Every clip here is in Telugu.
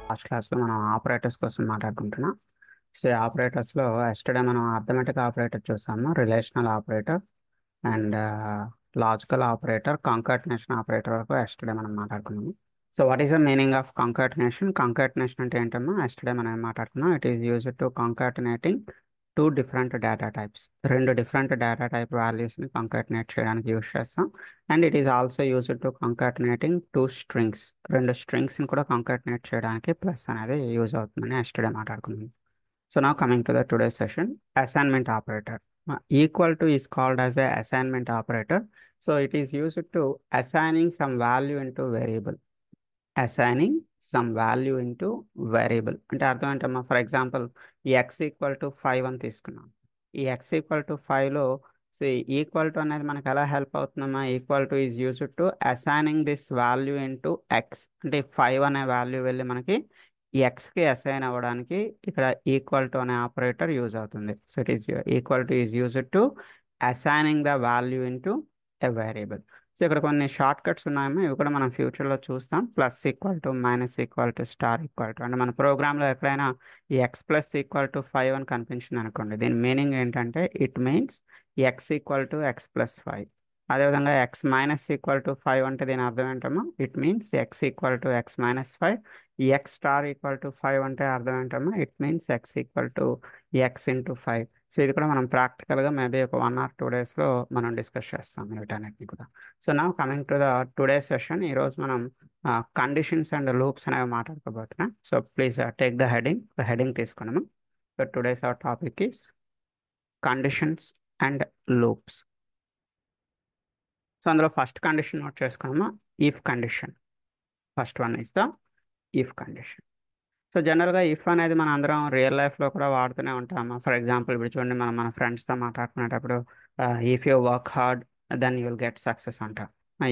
లాస్ట్ క్లాస్లో మనం ఆపరేటర్స్ కోసం మాట్లాడుకుంటున్నాం. సో ఈ ఆపరేటర్స్లో ఎస్టర్డే మనం అర్థమెటిక్ ఆపరేటర్ చూసాము, relational operator and logical operator, concatenation operator వరకు ఎస్టర్డే మనం మాట్లాడుకున్నాము. So what is the meaning of concatenation? Concatenation అంటే ఏంటమ్మా? ఎస్టర్డే మనం ఏం మాట్లాడుకున్నాం? It is used to concatenating two different data types. రెండు డిఫరెంట్ డేటా టైప్ వాల్యూస్ని కాంకాటినేట్ చేయడానికి యూజ్ చేస్తాం. And it is also used to concatenating two strings. రెండు స్ట్రింగ్స్ని కూడా కాంకాటినేట్ చేయడానికి ప్లస్ అనేది యూజ్ అవుతుందని ఎస్టర్డే మాట్లాడుకున్నాం. So now coming to the today's session, assignment operator. Equal to is called as a assignment operator. So it is used to assigning some value into variable. Assigning some value into variable. అంటే అర్థం ఏంటమ్మా? ఫర్ ఎగ్జాంపుల్ ఈ ఎక్స్ ఈక్వల్ టు 5 అని తీసుకున్నాం. ఈ ఎక్స్ ఈక్వల్ టు 5లో ఈక్వల్ టు అనేది మనకు ఎలా హెల్ప్ అవుతుందమ్మా? Equal to is used to assigning this value into X. అంటే 5 అనే వాల్యూ వెళ్ళి మనకి ఈ ఎక్స్కి అసైన్ అవ్వడానికి ఇక్కడ ఈక్వల్ టు అనే ఆపరేటర్ యూజ్ అవుతుంది. So it is equal to is used to assigning the value into a variable. So ఇక్కడ కొన్ని షార్ట్ కట్స్ ఉన్నాయేమో, ఇవి కూడా మనం ఫ్యూచర్లో చూస్తాం. Plus equal to, minus equal to, star equal to. అంటే మన ప్రోగ్రాంలో ఎక్కడైనా ఈ ఎక్స్ ప్లస్ ఈక్వల్ టు 5 అని కనిపించింది అనుకోండి, దీని మీనింగ్ ఏంటంటే it means X equal to X plus 5. అదేవిధంగా ఎక్స్ మైనస్ ఈక్వల్ టు 5 అంటే దీని అర్థం ఏంటమ్మా? It means X equal to X minus 5. X star equal to 5 అంటే అర్థం ఏంటమ్మా? It means X equal to X into 5. So ఇది కూడా మనం ప్రాక్టికల్గా మేబీ ఒక 1 or 2 డేస్లో మనం డిస్కస్ చేస్తాం వీటన్నిటిని కూడా. సో నా coming to the today session, ఈరోజు మనం కండిషన్స్ అండ్ లూప్స్ అనేవి మాట్లాడుకోబోతున్నాం. So please take the heading తీసుకున్నాము. So today's our topic is conditions and loops. So అందులో ఫస్ట్ కండిషన్ నోట్ చేసుకున్నాము, if condition. First one is the if condition. So జనరల్గా ఇఫ్ అనేది మనం అందరం రియల్ లైఫ్లో కూడా వాడుతూనే ఉంటాము. ఫర్ ఎగ్జాంపుల్ ఇప్పుడు చూడండి, మనం మన ఫ్రెండ్స్తో మాట్లాడుకునేటప్పుడు if you work hard then you will get success అంటాం.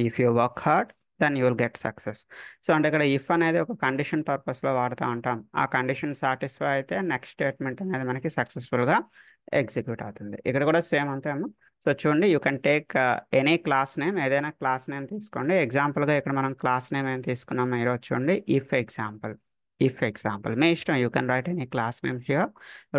If you work hard then you will get success. So అంటే ఇక్కడ ఇఫ్ అనేది ఒక కండిషన్ పర్పస్లో వాడుతూ ఉంటాం. ఆ కండిషన్ సాటిస్ఫై అయితే నెక్స్ట్ స్టేట్మెంట్ అనేది మనకి సక్సెస్ఫుల్గా ఎగ్జిక్యూట్ అవుతుంది. ఇక్కడ కూడా సేమ్ అంతేమో. సో చూడండి, you can take any class name, ఏదైనా క్లాస్ నేమ్ తీసుకోండి. ఎగ్జాంపుల్గా ఇక్కడ మనం క్లాస్ నేమ్ ఏం తీసుకున్నామో ఈరోజు చూడండి, ఇఫ్ ఎగ్జాంపుల్. ఇఫ్ ఎగ్జాంపుల్ మీ ఇష్టం, you can write any class name here.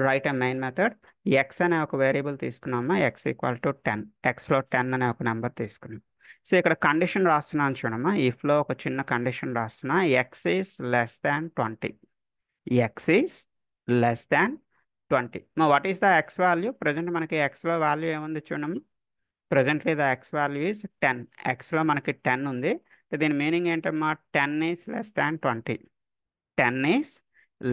Right a main method. X అనే ఒక వేరియబుల్ తీసుకున్నామా, ఎక్స్ ఈక్వల్ టు 10. ఎక్స్లో 10 అనే ఒక నెంబర్ తీసుకున్నాం. సో ఇక్కడ కండిషన్ రాస్తున్నాను చూడమ్మా, ఇఫ్లో ఒక చిన్న కండిషన్ రాస్తున్నా, X is less than 20. X is less than 20. What is the X value? Present మనకి ఎక్స్లో వాల్యూ ఏముంది చూడమ్మా, presently the X value is 10. ఎక్స్లో మనకి 10 ఉంది. దీని మీనింగ్ ఏంటమ్మా? 10 is less than 20. 10 is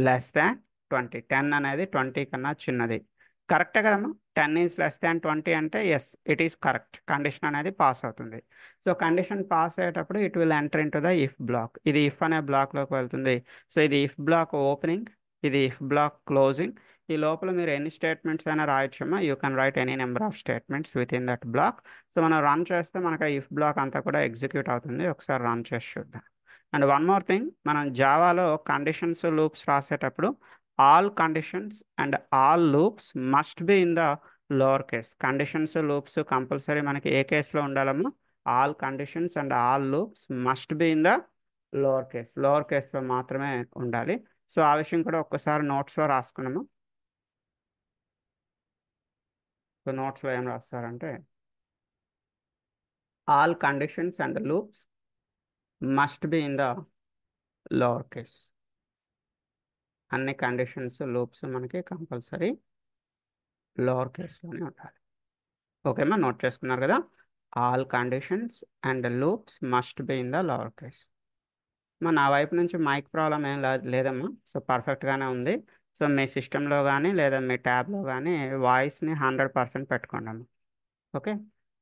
less than 20. 10 అనేది 20 కన్నా చిన్నది. కరెక్టే కదమ్మా? 10 ఈజ్ లెస్ దాన్ 20 అంటే yes, it is correct. Condition అనేది పాస్ అవుతుంది. సో కండిషన్ పాస్ అయ్యేటప్పుడు it will enter in to the if block. ఇది ఇఫ్ అనే బ్లాక్లోకి వెళ్తుంది. సో ఇది ఇఫ్ బ్లాక్ ఓపెనింగ్, ఇది ఇఫ్ బ్లాక్ క్లోజింగ్. ఈ లోపల మీరు ఎన్ని స్టేట్మెంట్స్ అయినా రాయొచ్చమ్మా. You can write any number of statements within that block. So మనం రన్ చేస్తే మనకు ఇఫ్ బ్లాక్ అంతా కూడా ఎగ్జిక్యూట్ అవుతుంది. ఒకసారి రన్ చేసి చూద్దాం. అండ్ వన్ మోర్ థింగ్, మనం జావాలో కండిషన్స్ లూప్స్ రాసేటప్పుడు all conditions and all loops must be in the lower case. Conditions loops compulsory మనకి ఏ కేసులో ఉండాలమ్మా? All conditions and all loops must be in the lower case. Lower కేసులో మాత్రమే ఉండాలి. సో ఆ విషయం కూడా ఒక్కసారి నోట్స్లో రాసుకున్నాము. సో నోట్స్లో ఏం రాస్తారంటే, all conditions and loops must be in the lower case. అన్ని కండిషన్స్ లూప్స్ మనకి కంపల్సరీ లోవర్ కేస్లోనే ఉండాలి. ఓకేమ్మా, నోట్ చేసుకున్నారు కదా? All conditions and loops must be in the lower case. నా వైపు నుంచి మైక్ ప్రాబ్లం ఏం లేదమ్మా. సో పర్ఫెక్ట్గానే ఉంది. సో మీ సిస్టంలో కానీ లేదా మీ ట్యాబ్లో కానీ వాయిస్ని 100% పెట్టుకోండి అమ్మా. Okay,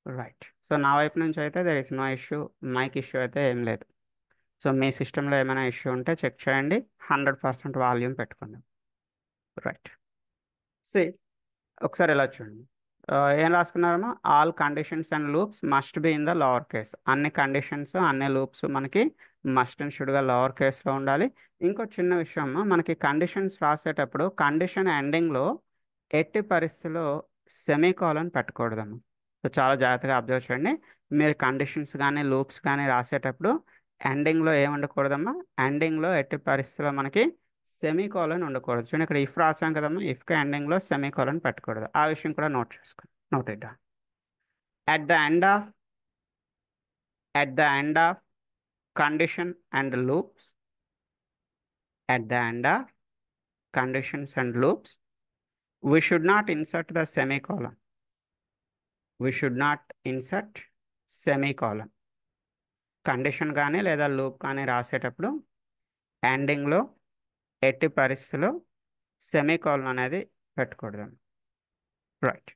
right. సో నా వైపు నుంచి అయితే there is no issue, mic issue అయితే ఏం లేదు. సో మీ సిస్టంలో ఏమైనా ఇష్యూ ఉంటే చెక్ చేయండి. 100% వాల్యూమ్ పెట్టుకోండి. రైట్. సి ఒకసారి ఇలా చూడండి, ఏం రాసుకున్నారమ్మా? All conditions and loops must be in the lower case. అన్ని కండిషన్స్ అన్ని లూప్స్ మనకి మస్ట్ అండ్ షుడ్గా లోవర్ కేస్లో ఉండాలి. ఇంకో చిన్న విషయం, మనకి కండిషన్స్ రాసేటప్పుడు కండిషన్ ఎండింగ్లో ఎట్టి పరిస్థితుల్లో సెమీకోలన్ పెట్టకూడదమ్మా. సో చాలా జాగ్రత్తగా అబ్జర్వ్ చేయండి. మీరు కండిషన్స్ కానీ లూప్స్ కానీ రాసేటప్పుడు ఎండింగ్లో ఏమి ఉండకూడదమ్మా, ఎండింగ్లో ఎట్టి పరిస్థితిలో మనకి సెమీకోలన్ ఉండకూడదు. చూడండి ఇక్కడ ఇఫ్ రాసాం కదమ్మా, ఇఫ్కి ఎండింగ్లో సెమీకోలన్ పెట్టకూడదు. ఆ విషయం కూడా నోట్ చేసుకోండి, note it down. at the end of at the end of condition and loops, at the end of conditions and loops, we should not insert the semicolon. We should not insert semicolon. Condition కానీ లేదా లూప్ కానీ రాసేటప్పుడు ఎండింగ్లో ఎట్టి పరిస్థితిలో సెమీకోలన్ అనేది పెట్టకూడదు. Right.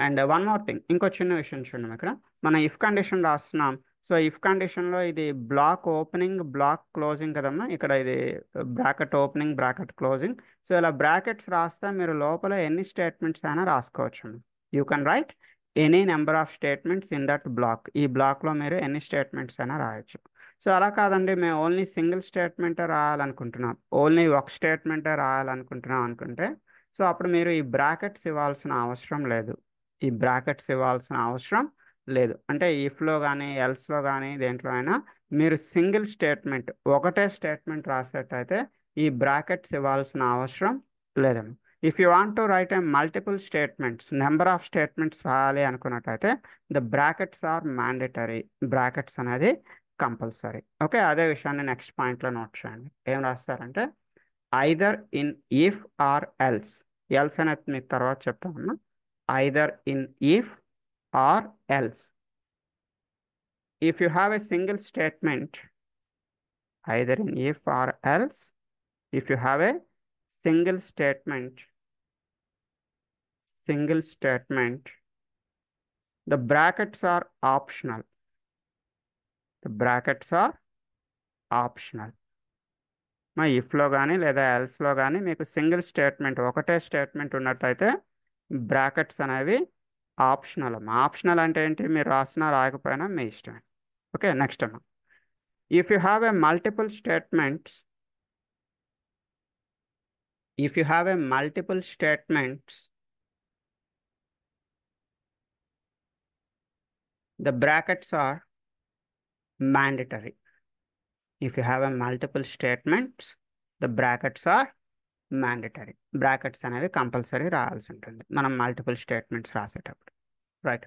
And one more thing, ఇంకో చిన్న విషయం చూడండి. ఇక్కడ మనం ఇఫ్ కండిషన్ రాస్తున్నాం. సో ఇఫ్ కండిషన్లో ఇది బ్లాక్ ఓపెనింగ్ బ్లాక్ క్లోజింగ్ కదమ్మా. ఇక్కడ ఇది bracket opening bracket closing. So ఇలా బ్రాకెట్స్ రాస్తే మీరు లోపల ఎన్ని స్టేట్మెంట్స్ అయినా రాసుకోవచ్చు. You can write any number of statements in that block. ఈ బ్లాక్లో మీరు ఎన్ని స్టేట్మెంట్స్ అయినా రాయొచ్చు. సో అలా కాదండి, మేము ఓన్లీ సింగిల్ స్టేట్మెంటే రాయాలనుకుంటున్నాం, ఓన్లీ ఒక స్టేట్మెంటే రాయాలనుకుంటున్నాం అనుకుంటే, సో అప్పుడు మీరు ఈ బ్రాకెట్స్ ఇవ్వాల్సిన అవసరం లేదు. ఈ బ్రాకెట్స్ ఇవ్వాల్సిన అవసరం లేదు. అంటే ఇఫ్లో కానీ ఎల్స్లో కానీ దేంట్లో అయినా మీరు సింగిల్ స్టేట్మెంట్ ఒకటే స్టేట్మెంట్ రాసేటైతే ఈ బ్రాకెట్స్ ఇవ్వాల్సిన అవసరం లేదమ్మా. If you want to write a multiple statements, number of statements రాయాలి అనుకున్నట్టయితే the brackets are mandatory. Brackets అనేది కంపల్సరీ. ఓకే, అదే విషయాన్ని నెక్స్ట్ పాయింట్లో నోట్ చేయండి. ఏం రాస్తారంటే either in if or else. Else అనేది మీకు తర్వాత చెప్తామన్నా. Either in if or else. If you have a single statement, either in if or else, if you have a single statement, the brackets are optional. The brackets are optional. మా ఇఫ్లో కానీ లేదా ఎల్స్లో కానీ మీకు సింగిల్ స్టేట్మెంట్ ఒకటే స్టేట్మెంట్ ఉన్నట్టయితే బ్రాకెట్స్ అనేవి ఆప్షనల్ అమ్మా. ఆప్షనల్ అంటే ఏంటి, మీరు రాసినా రాయకపోయినా మీ ఇష్టం. ఓకే, నెక్స్ట్ అమ్మా. If you have a multiple statements, if you have a multiple statements, the brackets are mandatory. If you have a multiple statements, the brackets are mandatory. Brackets అనేవి కంపల్సరీ రాయాల్సి ఉంటుంది మనం మల్టిపుల్ స్టేట్మెంట్స్ రాసేటప్పుడు. రైట్.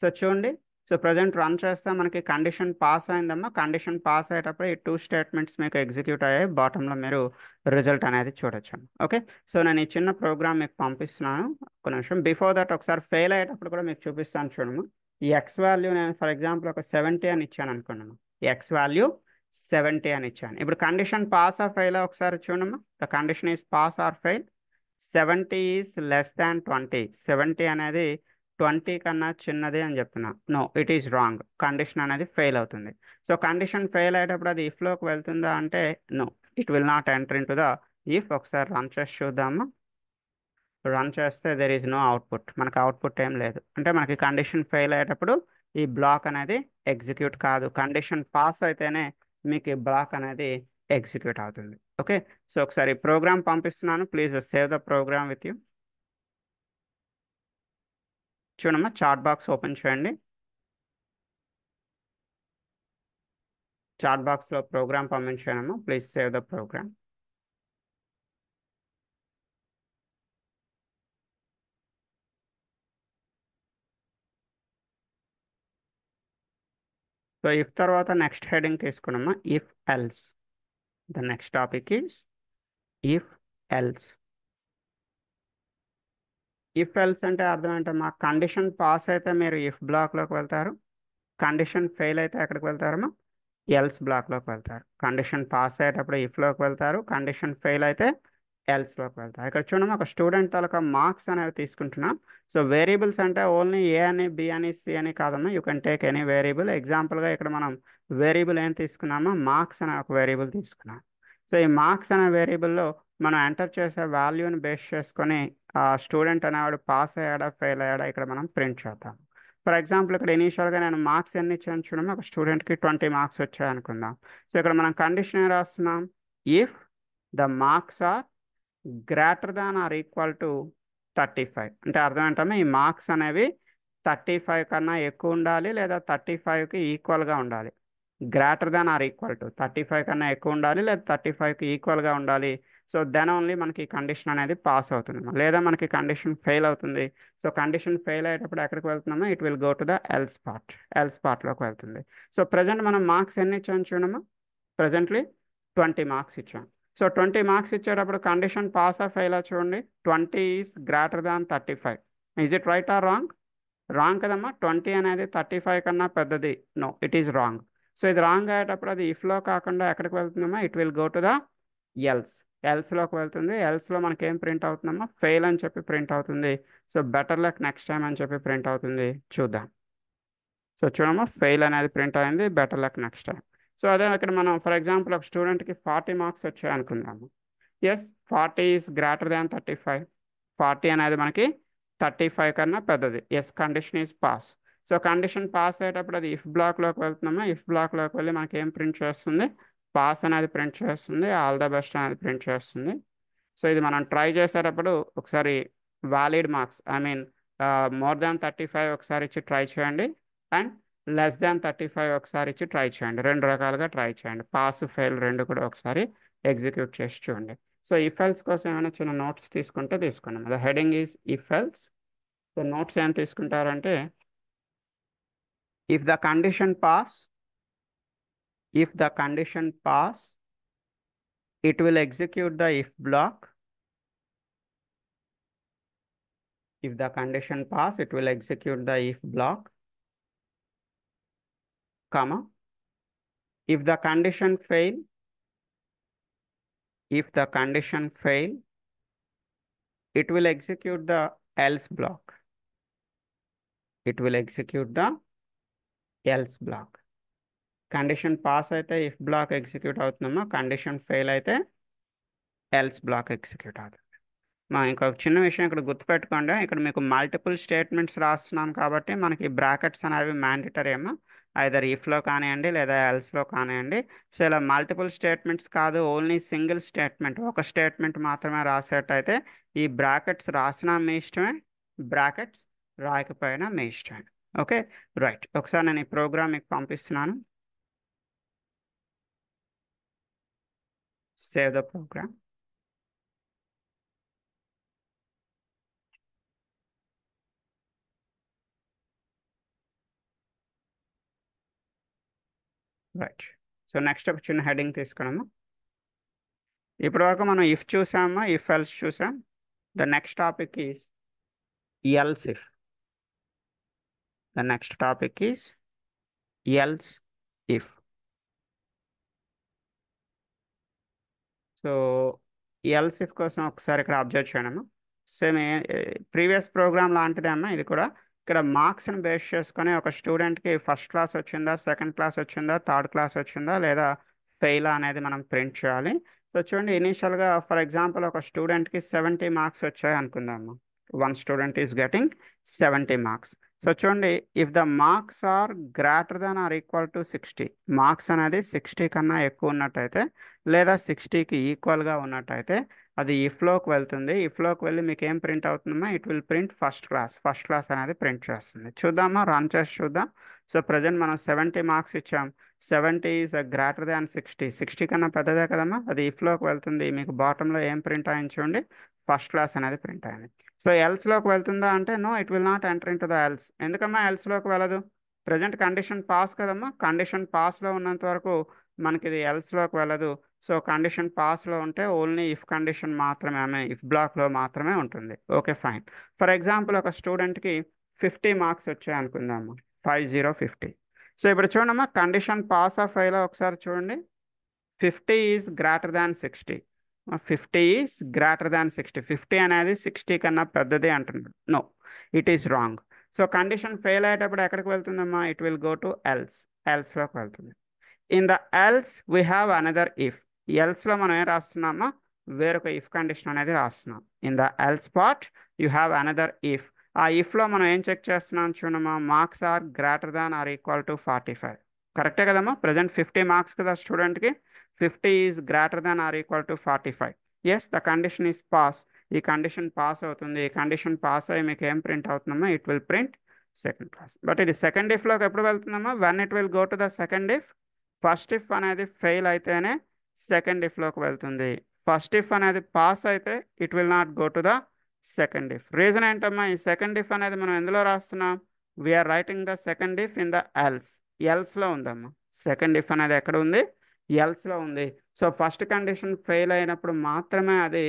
సో చూడండి, సో ప్రజెంట్ రన్ చేస్తే మనకి కండిషన్ పాస్ అయిందమ్మా. కండిషన్ పాస్ అయ్యేటప్పుడు ఈ 2 స్టేట్మెంట్స్ మీకు ఎగ్జిక్యూట్ అయ్యాయి. బాటంలో మీరు రిజల్ట్ అనేది చూడొచ్చు. ఓకే, సో నేను ఈ చిన్న ప్రోగ్రామ్ మీకు పంపిస్తున్నాను. ఒక నిమిషం. బిఫోర్ దట్ ఒకసారి ఫెయిల్ అయ్యేటప్పుడు కూడా మీకు చూపిస్తాను చూడము. ఈ ఎక్స్ వాల్యూ నేను ఫర్ ఎగ్జాంపుల్ ఒక 70 అని ఇచ్చాను అనుకున్నాను. ఎక్స్ వాల్యూ 70 అని ఇచ్చాను. ఇప్పుడు కండిషన్ పాస్ ఆర్ ఫెయిల్ ఒకసారి చూడమ్మా. The condition is pass or fail. 70 is less than 20. 70 అనేది 20 కన్నా చిన్నది అని చెప్తున్నా. No, it is wrong. Condition అనేది ఫెయిల్ అవుతుంది. సో కండిషన్ ఫెయిల్ అయ్యేటప్పుడు అది ఇఫ్లోకి వెళ్తుందా అంటే no, it will not enter in to the if. ఒకసారి రన్ చేసి చూద్దామా. రన్ చేస్తే దెర్ ఈజ్ నో అవుట్పుట్. మనకు అవుట్పుట్ ఏం లేదు. అంటే మనకి కండిషన్ ఫెయిల్ అయ్యేటప్పుడు ఈ బ్లాక్ అనేది ఎగ్జిక్యూట్ కాదు. కండిషన్ పాస్ అయితేనే మీకు ఈ బ్లాక్ అనేది ఎగ్జిక్యూట్ అవుతుంది. ఓకే, సో ఒకసారి ప్రోగ్రామ్ పంపిస్తున్నాను. Please save the program with you. చూడమ్మా, చాట్ బాక్స్ ఓపెన్ చేయండి. చాట్ బాక్స్లో ప్రోగ్రామ్ పంపించానమ్మా. Please save the program. So if తర్వాత నెక్స్ట్ హెడింగ్ తీసుకున్నామా, if else. The next topic is if else. If else అంటే అర్థం ఏంటమ్మా, కండిషన్ పాస్ అయితే మీరు ఇఫ్ బ్లాక్లోకి వెళ్తారు. కండిషన్ ఫెయిల్ అయితే ఎక్కడికి వెళ్తారమ్మా, ఎల్స్ బ్లాక్లోకి వెళ్తారు. కండిషన్ పాస్ అయ్యేటప్పుడు ఇఫ్లోకి వెళ్తారు. కండిషన్ ఫెయిల్ అయితే ఎల్స్లోకి వెళ్తారు. ఇక్కడ చూడమ్మా, ఒక స్టూడెంట్ తాలూకా మార్క్స్ అనేవి తీసుకుంటున్నాం. సో వేరియబుల్స్ అంటే ఓన్లీ ఏ అని బి అని సి అని కాదమ్మా. You can take any variable. ఎగ్జాంపుల్గా ఇక్కడ మనం వేరియబుల్ ఏం తీసుకున్నామా, మార్క్స్ అనే ఒక వేరియబుల్ తీసుకున్నాం. సో ఈ మార్క్స్ అనే వేరియబుల్లో మనం ఎంటర్ చేసే వాల్యూని బేస్ చేసుకొని ఆ స్టూడెంట్ అనేవాడు పాస్ అయ్యాడా ఫెయిల్ అయ్యాడా ఇక్కడ మనం ప్రింట్ చేద్దాం. ఫర్ ఎగ్జాంపుల్ ఇక్కడ ఇనీషియల్గా నేను మార్క్స్ ఎన్ని ఇచ్చాను చూడమ్మా. ఒక స్టూడెంట్కి 20 మార్క్స్ వచ్చాయి అనుకుందాం. సో ఇక్కడ మనం కండిషన్ ఏం రాస్తున్నాం, if the marks are greater than or equal to 35. అంటే అర్థం ఏంటమ్మా, ఈ మార్క్స్ అనేవి 35 కన్నా ఎక్కువ ఉండాలి లేదా 35కి ఈక్వల్గా ఉండాలి. Greater than or equal to 35 కన్నా ఎక్కువ ఉండాలి, లేదా 35కి ఈక్వల్గా ఉండాలి. సో దెన్ ఓన్లీ మనకి కండిషన్ అనేది పాస్ అవుతుంది, లేదా మనకి కండిషన్ ఫెయిల్ అవుతుంది. సో కండిషన్ ఫెయిల్ అయ్యేటప్పుడు ఎక్కడికి వెళ్తున్నామో it will go to the else part, else పార్ట్లోకి వెళ్తుంది. సో ప్రజెంట్ మనం మార్క్స్ ఎన్ని ఇచ్చాం చూడమ్మా, ప్రజెంట్లీ 20 మార్క్స్ ఇచ్చాం. సో 20 మార్క్స్ ఇచ్చేటప్పుడు కండిషన్ పాస్ ఆ ఫెయిల్ చూడండి. 20 is greater than 35. Is it right or wrong? Wrong కదమ్మా. 20 అనేది 35 కన్నా పెద్దది. No, it is wrong. So ఇది రాంగ్ అయ్యేటప్పుడు అది ఇఫ్లో కాకుండా ఎక్కడికి వెళ్తుందమ్మా, it will go to the else, ఎల్స్లోకి వెళ్తుంది. ఎల్స్లో మనకి ఏం ప్రింట్ అవుతుందమ్మా, ఫెయిల్ అని చెప్పి ప్రింట్ అవుతుంది. So better luck next time అని చెప్పి ప్రింట్ అవుతుంది. చూద్దాం. సో చూడమ్మా, ఫెయిల్ అనేది ప్రింట్ అయింది, better luck next time. So అదే ఇక్కడ మనం ఫర్ ఎగ్జాంపుల్ ఒక స్టూడెంట్కి 40 మార్క్స్ వచ్చాయి అనుకుందాము. ఎస్, 40 ఈస్ గ్రేటర్ దాన్ 35. 40 అనేది మనకి 35 కన్నా పెద్దది. Yes, condition is pass. So condition pass అయ్యేటప్పుడు అది ఇఫ్ బ్లాక్లోకి వెళ్తున్నామా, ఇఫ్ బ్లాక్లోకి వెళ్ళి మనకి ఏం ప్రింట్ చేస్తుంది, పాస్ అనేది ప్రింట్ చేస్తుంది, ఆల్ ద బెస్ట్ అనేది ప్రింట్ చేస్తుంది. సో ఇది మనం ట్రై చేసేటప్పుడు ఒకసారి valid marks, I mean more than 35 ఒకసారి ఇచ్చి ట్రై చేయండి, అండ్ లెస్ దాన్ 35 ఒకసారి ఇచ్చి ట్రై చేయండి. రెండు రకాలుగా ట్రై చేయండి. పాస్ ఫెయిల్ రెండు కూడా ఒకసారి ఎగ్జిక్యూట్ చేసి చూడండి. సో ఇఫ్ ఎల్స్ కోసం ఏమైనా చిన్న నోట్స్ తీసుకుంటే తీసుకున్నాం. The heading is if else. So notes ఏం తీసుకుంటారంటే, if the condition pass, if the condition pass, it will execute the if block. If the condition pass, it will execute the if block, comma. If the condition fail, if the condition fail, it will execute the else block. It will execute the else block. Condition pass అయితే if block execute అవుతుందమ్మా, కండిషన్ ఫెయిల్ అయితే else block execute అవుతుంది. మా ఇంకొక చిన్న విషయం ఇక్కడ గుర్తుపెట్టుకోండి, ఇక్కడ మీకు మల్టిపుల్ స్టేట్మెంట్స్ రాస్తున్నాం కాబట్టి మనకి బ్రాకెట్స్ అనేవి మ్యాండేటరీ ఏమో, ఐదర్ ఇఫ్లో కానివ్వండి లేదా ఎల్స్లో కానివ్వండి. సో ఇలా మల్టిపుల్ స్టేట్మెంట్స్ కాదు, ఓన్లీ సింగిల్ స్టేట్మెంట్, ఒక స్టేట్మెంట్ మాత్రమే రాసేటైతే ఈ బ్రాకెట్స్ రాసినా మీ ఇష్టమే, బ్రాకెట్స్ రాయకపోయినా మీ ఇష్టమే. Okay, right. ఒకసారి నేను ఈ ప్రోగ్రామ్ మీకు పంపిస్తున్నాను. Save the program. Right. So next ఒక చిన్న హెడింగ్ తీసుకున్నాము. ఇప్పటివరకు మనం ఇఫ్ చూసామా, ఇఫ్ ఎల్స్ చూసాం. The next topic is else if. The next topic is else if. So else if కోసం ఒకసారి ఇక్కడ అబ్జర్వ్ చేయడము. సేమ్ ప్రీవియస్ ప్రోగ్రామ్ లాంటిదే అన్న ఇది కూడా. ఇక్కడ మార్క్స్ని బేస్ చేసుకొని ఒక స్టూడెంట్కి ఫస్ట్ క్లాస్ వచ్చిందా, సెకండ్ క్లాస్ వచ్చిందా, థర్డ్ క్లాస్ వచ్చిందా, లేదా ఫెయిల్ అనేది మనం ప్రింట్ చేయాలి. సో చూడండి, ఇనీషియల్గా ఫర్ ఎగ్జాంపుల్ ఒక స్టూడెంట్కి 70 మార్క్స్ వచ్చాయి అనుకుందాము. One student is getting 70 marks. So చూడండి, if the marks are greater than or equal to 60, marks అనేది 60 కన్నా ఎక్కువ ఉన్నట్టయితే లేదా 60కి ఈక్వల్గా ఉన్నట్టయితే అది ఇఫ్లోకి వెళ్తుంది. ఇఫ్లోకి వెళ్ళి మీకు ఏం ప్రింట్ అవుతుందమ్మా, it will print first class. First class అనేది ప్రింట్ చేస్తుంది. చూద్దామా, రన్ చేసి చూద్దాం. సో ప్రజెంట్ మనం 70 మార్క్స్ ఇచ్చాం. 70 ఈజ్ గ్రేటర్ దాన్ 60. 60 కన్నా పెద్దదే కదమ్మా, అది ఇఫ్లోకి వెళ్తుంది. మీకు బాటంలో ఏం ప్రింట్ అయింది చూడండి, ఫస్ట్ క్లాస్ అనేది ప్రింట్ అయింది. సో ఎల్స్లోకి వెళ్తుందా అంటే no, it will not enter in to the else. ఎందుకమ్మా ఎల్స్లోకి వెళ్ళదు? ప్రజెంట్ కండిషన్ పాస్ కదమ్మా, కండిషన్ పాస్లో ఉన్నంత వరకు మనకి ఇది ఎల్స్లోకి వెళ్ళదు. సో కండిషన్ పాస్లో ఉంటే ఓన్లీ ఇఫ్ కండిషన్ మాత్రమే, ఆమె ఇఫ్ బ్లాక్లో మాత్రమే ఉంటుంది. Okay, fine. ఫర్ ఎగ్జాంపుల్ ఒక స్టూడెంట్కి 50 మార్క్స్ వచ్చాయి అనుకుందాము, 50. సో ఇప్పుడు చూడమ్మా, కండిషన్ పాస్ ఆఫ్ ఫెయిల్ ఒకసారి చూడండి. 50 is greater than 60. 50 is greater than 60. 50 అనేది 60 కన్నా పెద్దది అంటున్నాడు. No, it is wrong. So condition fail అయ్యేటప్పుడు ఎక్కడికి వెళ్తుందమ్మా, it will go to else, ఎల్స్లోకి వెళ్తుంది. In the else we have another if. ఎల్స్లో మనం ఏం రాస్తున్నామా, వేరొక ఇఫ్ కండిషన్ అనేది రాస్తున్నాం. In the else part you have another if. ఆ ఇఫ్లో మనం ఏం చెక్ చేస్తున్నాం చూడమ్మా, marks are greater than or equal to 45. కరెక్టే కదమ్మా, ప్రజెంట్ 50 మార్క్స్ కదా స్టూడెంట్కి. 50 is greater than or equal to 45. Yes, the condition is pass. ఈ కండిషన్ పాస్ అవుతుంది. ఈ కండిషన్ పాస్ అయ్యి మీకు ఏం ప్రింట్ అవుతుందమ్మా, it will print second class. But ఇది సెకండ్ ఇఫ్లోకి ఎప్పుడు వెళ్తుందమ్మా, when it will go to the second if, first if అనేది ఫెయిల్ అయితేనే సెకండ్ ఇఫ్లోకి వెళ్తుంది. ఫస్ట్ ఇఫ్ అనేది పాస్ అయితే it will not go to the second if. Reason ఏంటమ్మా, ఈ సెకండ్ ఇఫ్ అనేది మనం ఎందులో రాస్తున్నాం? We are writing the second if in the else. ఎల్స్లో ఉందమ్మా. సెకండ్ ఇఫ్ అనేది ఎక్కడ ఉంది? ఎల్స్లో ఉంది. సో ఫస్ట్ కండిషన్ ఫెయిల్ అయినప్పుడు మాత్రమే అది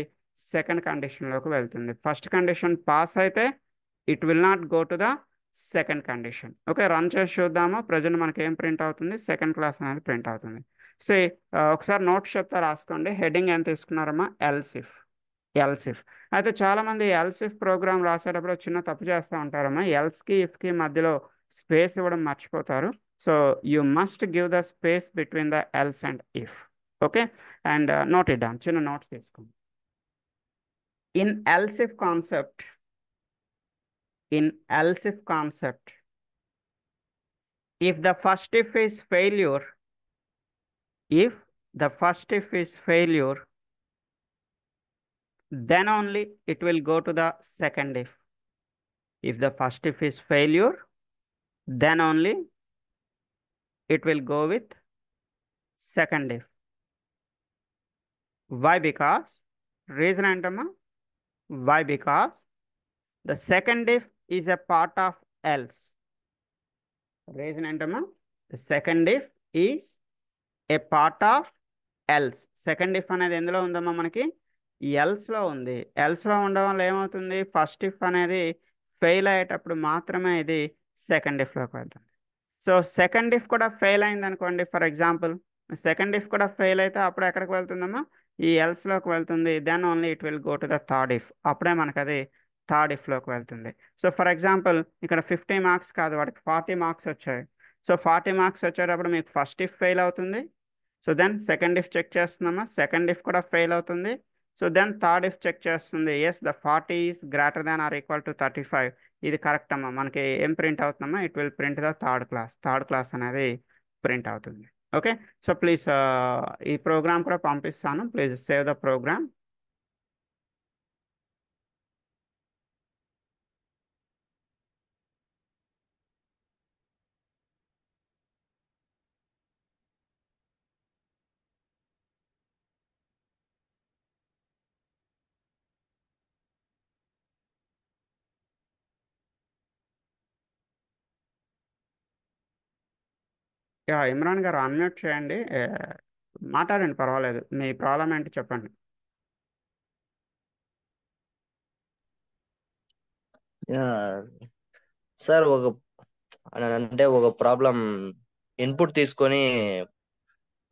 సెకండ్ కండిషన్లోకి వెళ్తుంది. ఫస్ట్ కండిషన్ పాస్ అయితే it will not go to the second condition. Okay, run చేసి చూద్దాము. ప్రజెంట్ మనకి ఏం ప్రింట్ అవుతుంది? సెకండ్ క్లాస్ అనేది ప్రింట్ అవుతుంది. సో ఒకసారి నోట్స్ చెప్తా రాసుకోండి. హెడ్డింగ్ ఏం తీసుకున్నారమ్మా? ఎల్సిఫ్. ఎల్సిఫ్. అయితే చాలామంది ఎల్సిఫ్ ప్రోగ్రామ్ రాసేటప్పుడు చిన్న తప్పు చేస్తూ ఉంటారమ్మా. ఎల్స్కి ఇఫ్కి మధ్యలో స్పేస్ ఇవ్వడం మర్చిపోతారు. So you must give the space between the else and if. Okay, and note it down. చిన్న నోట్స్ తీసుకోండి. In elif concept, in else if concept, if the first if is failure, if the first if is failure, then only it will go to the second if. If the first if is failure, then only it will go with second if. Why? Because reason antama. Why? Because the second if is a part of else. Reason antama. The second if is a part of else. Second if అనేది ఎందులో ఉందమ్మా? మనకి ఎల్స్లో ఉంది. ఎల్స్లో ఉండడం వల్ల ఏమవుతుంది? ఫస్ట్ ఇఫ్ అనేది ఫెయిల్ అయ్యేటప్పుడు మాత్రమే ఇది సెకండ్ ఇఫ్లోకి వెళ్తుంది. సో సెకండ్ ఇఫ్ కూడా ఫెయిల్ అయింది అనుకోండి, ఫర్ ఎగ్జాంపుల్ సెకండ్ ఇఫ్ కూడా ఫెయిల్ అయితే అప్పుడు ఎక్కడికి వెళ్తుందమ్మా? ఈ ఎల్స్లోకి వెళ్తుంది. Then only it will go to the third if. అప్పుడే మనకు అది థర్డ్ ఇఫ్లోకి వెళ్తుంది. సో ఫర్ ఎగ్జాంపుల్ ఇక్కడ 50 మార్క్స్ కాదు, వాడికి 40 మార్క్స్ వచ్చాయి. సో 40 మార్క్స్ వచ్చేటప్పుడు మీకు ఫస్ట్ ఇఫ్ ఫెయిల్ అవుతుంది. So then second if check చేస్తుందమ్మా. సెకండ్ ఇఫ్ కూడా ఫెయిల్ అవుతుంది. So then third if check చేస్తుంది. Yes, the 40 is greater than or equal to 35. ఇది కరెక్ట్ అమ్మా. మనకి ఏం ప్రింట్ అవుతుందమ్మా? It will print the third class. Third class అనేది ప్రింట్ అవుతుంది. ఓకే, సో ప్లీజ్ ఈ ప్రోగ్రామ్ కూడా పంపిస్తాను. Please save the program. Yeah, Imran గారు అన్మ్యూట్ చేయండి. మాట్లాడండి, పర్వాలేదు. మీ ప్రాబ్లం ఏంటి చెప్పండి. యా సార్, అంటే ఒక ప్రాబ్లం ఇన్పుట్ తీసుకొని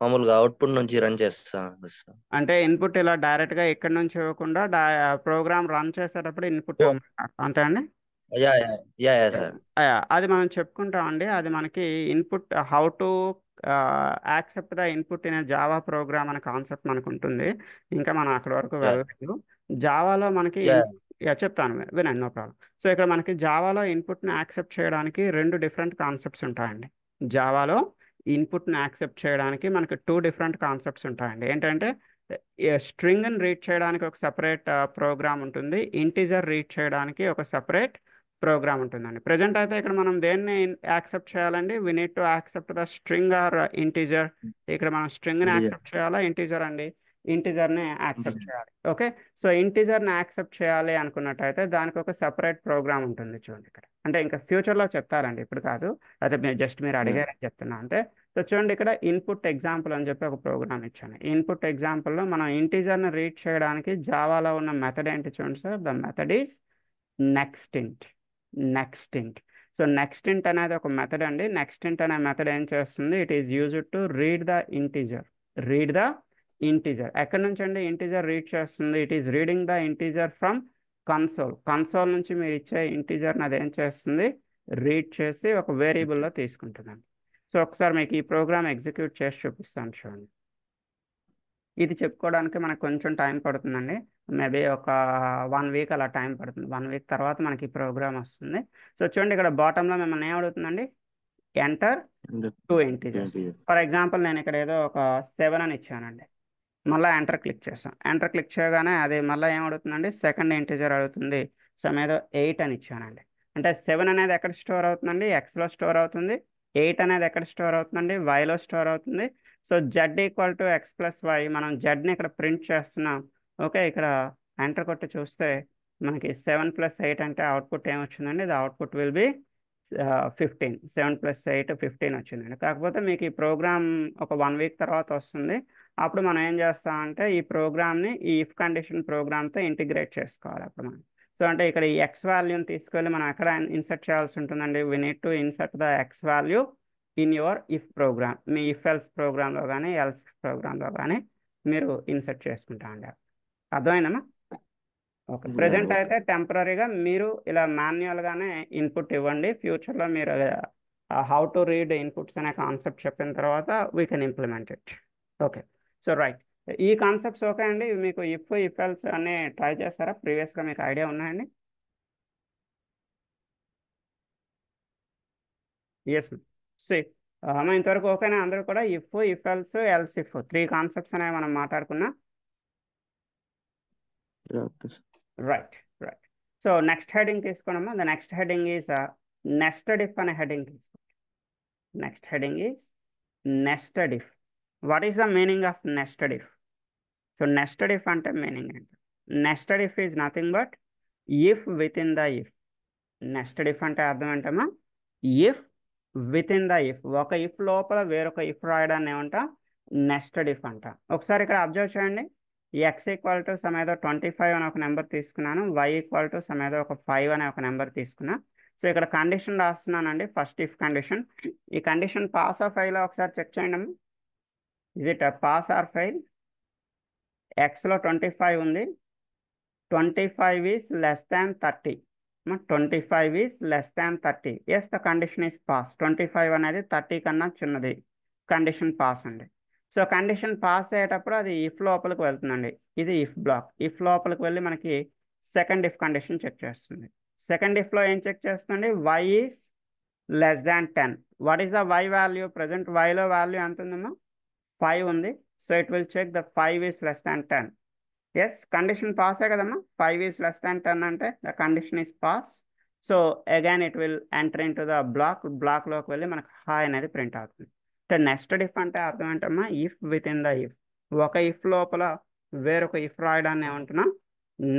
మామూలుగా అవుట్పుట్ నుంచి రన్ చేస్తాను సార్. అంటే ఇన్పుట్ ఇలా డైరెక్ట్గా ఇక్కడ నుంచి ఇవ్వకుండా ప్రోగ్రామ్ రన్ చేసేటప్పుడు ఇన్పుట్ ఓ, ఇవ్వమంటారు, అంతే అండి? Yeah yeah yeah yeah sir. అది మనం చెప్పుకుంటామండి. అది మనకి input how to accept the input in Java programme అనే కాన్సెప్ట్ మనకు ఉంటుంది. ఇంకా మనం అక్కడి వరకు యా వెళ్ళలేదు. జావాలో మనకి యా చెప్తాను, వినండి, నో ప్రాబ్లం. సో ఇక్కడ మనకి జావాలో ఇన్పుట్ని యాక్సెప్ట్ చేయడానికి 2 డిఫరెంట్ కాన్సెప్ట్స్ ఉంటాయండి. జావాలో ఇన్పుట్ని యాక్సెప్ట్ చేయడానికి మనకి 2 డిఫరెంట్ కాన్సెప్ట్స్ ఉంటాయండి. ఏంటంటే స్ట్రింగ్ని రీడ్ చేయడానికి ఒక సపరేట్ ప్రోగ్రామ్ ఉంటుంది. ఇంటీజర్ రీడ్ చేయడానికి ఒక సపరేట్ ప్రోగ్రామ్ ఉంటుందండి. ప్రజెంట్ అయితే ఇక్కడ మనం దేన్ని యాక్సెప్ట్ చేయాలండి? We need to accept the string or integer. ఇక్కడ మనం స్ట్రింగ్ని యాక్సెప్ట్ చేయాలా, ఇంటీజర్ అండి? ఇంటీజర్ని యాక్సెప్ట్ చేయాలి. ఓకే, సో ఇంటీజర్ని యాక్సెప్ట్ చేయాలి అనుకున్నట్టయితే దానికి ఒక సపరేట్ ప్రోగ్రామ్ ఉంటుంది. చూడండి ఇక్కడ, అంటే ఇంకా ఫ్యూచర్లో చెప్తారండి, ఇప్పుడు కాదు. అయితే మీరు అడిగారని చెప్తున్నా అంతే. సో చూడండి, ఇక్కడ ఇన్పుట్ ఎగ్జాంపుల్ అని చెప్పి ఒక ప్రోగ్రామ్ ఇచ్చాను. ఇన్పుట్ ఎగ్జాంపుల్లో మనం ఇంటీజర్ని రీడ్ చేయడానికి జావాలో ఉన్న మెథడ్ ఏంటి చూడండి sir. The method is next int. Next int. So next int అనేది ఒక మెథడ్ అండి. నెక్స్టింట్ అనే మెథడ్ ఏం చేస్తుంది? It is used to read the integer. Read the integer. ఎక్కడి నుంచి అండి ఇంటీజర్ రీడ్ చేస్తుంది? It is reading the integer from console. Console నుంచి మీరు ఇచ్చే ఇంటీజర్ని అది ఏం చేస్తుంది? రీడ్ చేసి ఒక వేరియబుల్లో తీసుకుంటుందండి. సో ఒకసారి మీకు ఈ ప్రోగ్రామ్ ఎగ్జిక్యూట్ చేసి చూపిస్తాను చూడండి. ఇది చెప్పుకోవడానికి మనకు కొంచెం టైం పడుతుందండి. మేబీ ఒక 1 వీక్ అలా టైం పడుతుంది. 1 వీక్ తర్వాత మనకి ఈ ప్రోగ్రామ్ వస్తుంది. సో చూడండి, ఇక్కడ బాటంలో మిమ్మల్ని ఏమడుగుతుందండి? Enter 2 integers. ఫర్ ఎగ్జాంపుల్ నేను ఇక్కడ ఏదో ఒక 7 అని ఇచ్చానండి. మళ్ళీ ఎంటర్ క్లిక్ చేస్తాం. ఎంటర్ క్లిక్ చేయగానే అది మళ్ళీ ఏమడుగుతుందండి? సెకండ్ ఇంటీజర్ అడుగుతుంది. సో ఏదో 8 అని ఇచ్చానండి. అంటే 7 అనేది ఎక్కడ స్టోర్ అవుతుందండి? ఎక్స్లో స్టోర్ అవుతుంది. 8 అనేది ఎక్కడ స్టోర్ అవుతుందండి? వైలో స్టోర్ అవుతుంది. So Z equal to X plus Y, మనం జెడ్ని ఇక్కడ ప్రింట్ చేస్తున్నాం. ఓకే, ఇక్కడ ఎంటర్ కొట్టి చూస్తే మనకి 7 + 8 అంటే అవుట్పుట్ ఏమొచ్చిందండి? ఇది అవుట్పుట్ విల్ బి 15. 7 + 8 15 వచ్చిందండి. కాకపోతే మీకు ఈ ప్రోగ్రామ్ ఒక 1 వీక్ తర్వాత వస్తుంది. అప్పుడు మనం ఏం చేస్తామంటే ఈ ప్రోగ్రామ్ని ఈ ఇఫ్ కండిషన్ ప్రోగ్రామ్తో ఇంటిగ్రేట్ చేసుకోవాలి అప్పుడు మనం. సో అంటే ఇక్కడ ఈ ఎక్స్ వాల్యూని తీసుకెళ్ళి మనం ఎక్కడ ఇన్సర్ట్ చేయాల్సి ఉంటుందండి? We need to insert the X value in your if program. మీ ఇఫ్ ఎల్స్ ప్రోగ్రాంలో కానీ ఎల్స్ ప్రోగ్రాంలో కానీ మీరు ఇన్సర్ట్ చేసుకుంటా అండి. అర్థమైందమ్మా? Okay, present okay. అయితే టెంపరీగా మీరు ఇలా మాన్యువల్గానే ఇన్పుట్ ఇవ్వండి. ఫ్యూచర్లో మీరు హౌ టు రీడ్ ఇన్పుట్స్ అనే కాన్సెప్ట్ చెప్పిన తర్వాత we can implement it. Okay, so right, ఈ కాన్సెప్ట్స్ ఓకే అండి. మీకు ఇఫ్ ఎల్స్ అన్నీ ట్రై చేస్తారా? ప్రీవియస్గా మీకు ఐడియా ఉన్నాయండి? ఎస్. సి అమ్మ, ఇంతవరకు ఓకేనా అందరూ కూడా? If else else if 3 concepts అనేవి మనం మాట్లాడుకున్నాం. Okay. Right, right. So next heading తీసుకోనమ్మా. The next heading is nested if అనే హెడింగ్ తీసుకో. Next heading is nested if. What is the meaning of nested if? So nested if అంటే మీనింగ్ ఏంటి? Nested if is nothing but if within the if. Nested if అంటే అర్థం ఏంటమ్మా? If within the if. ఒక ఇఫ్ లోపల వేరొక ఇఫ్ రాయడాన్ని ఏమంటా? నెస్టెడ్ ఇఫ్ అంట. ఒకసారి ఇక్కడ అబ్జర్వ్ చేయండి. ఎక్స్ ఈక్వల్ టు సమ్ ఏదో 25 అనే ఒక నెంబర్ తీసుకున్నాను. వై ఈక్వల్ టు సమ్ ఏదో ఒక 5 అనే ఒక నెంబర్ తీసుకున్నా. సో ఇక్కడ కండిషన్ రాస్తున్నానండి, ఫస్ట్ ఇఫ్ కండిషన్. ఈ కండిషన్ పాస్ ఆర్ ఫెయిల్ ఒకసారి చెక్ చేయండి అమ్మా. Is it pass or fail? ఎక్స్లో 25 ఉంది. 25 is less than 30. 25 is less than 30. Yes, the condition is pass. 25 అనేది 30 కన్నా చిన్నది. కండిషన్ పాస్ అండి. సో కండిషన్ పాస్ అయ్యేటప్పుడు అది ఇఫ్ లోపలికి వెళ్తుందండి. ఇది ఇఫ్ బ్లాక్. ఇఫ్ లోపలికి వెళ్ళి మనకి సెకండ్ ఇఫ్ కండిషన్ చెక్ చేస్తుంది. సెకండ్ ఇఫ్లో ఏం చెక్ చేస్తుంది? Y is less than 10. What is the y value? Present వైలో వాల్యూ ఎంత ఉందమ్మా? 5 ఉంది. So it will check the 5 is less than 10. Yes, condition పాసే కదమ్మా. 5 ఈస్ లెస్ దాన్ 10 అంటే the condition is pass. So again it will enter in to the బ్లాక్లోకి వెళ్ళి మనకు హాయ్ అనేది ప్రింట్ అవుతుంది. అంటే నెస్టెడ్ ఇఫ్ అంటే అర్థం ఏంటమ్మా? If within the if. ఒక ఇఫ్ లోపల వేరొక ఇఫ్ రాయడాన్ని ఏమంటున్నా?